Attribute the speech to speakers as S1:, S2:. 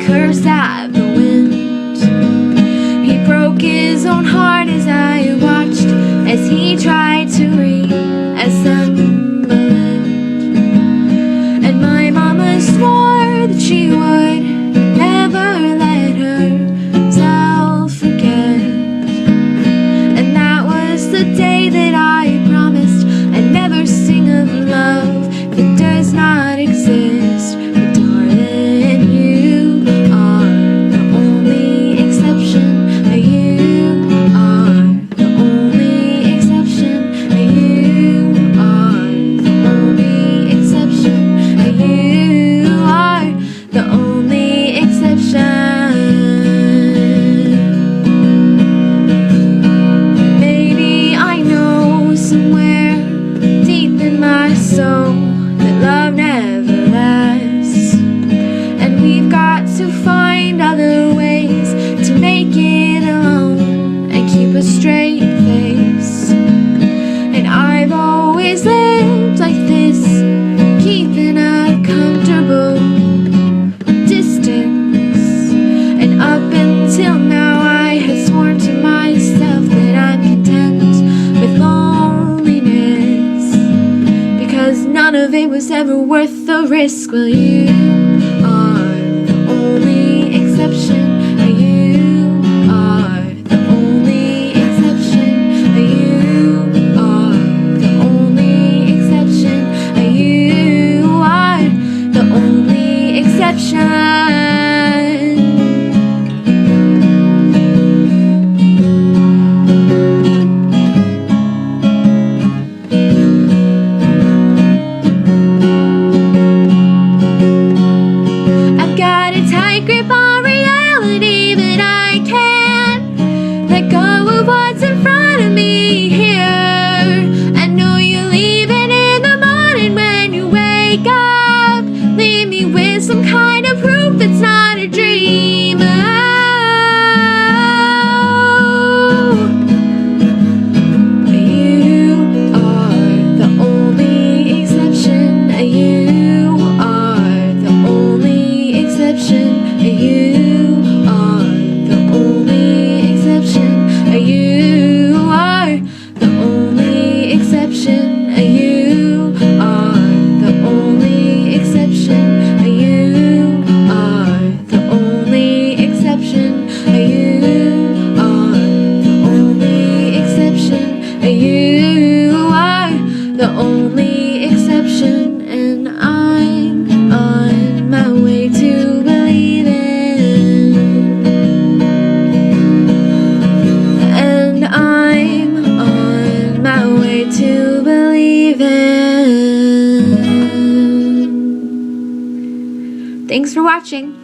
S1: cursed at the wind. He broke his own heart as I watched as he tried to reassemble it. And my mama swore that she would never let herself forget. And that was the day that I promised I'd never sing of love that does not exist. But darling, you are the only exception. You are the only exception. You are the only exception. You are the only exception. Maybe I know somewhere deep in my soul that love never lasts, and we've got to find other ways to make it alone and keep a straight face. And I've always lived like this, keeping a comfortable distance. And up until now I had sworn to myself that I'm content with loneliness, because none of it was ever worth the risk. Well, you are the only exception. You are the only exception. You are the only exception. You are the only exception. I've got a tight grip on reality, but I can't let go of what's in front of me here. I know you're leaving in the morning when you wake up. Leave me with some kind of proof it's not a dream. You are the only exception. You are the only exception. You are the only exception. You are the only exception. You are the only exception. You are the only exception. You are the only exception. You are the only exception. And I'm on my way to believing. And I'm on my way to believing. Thanks for watching.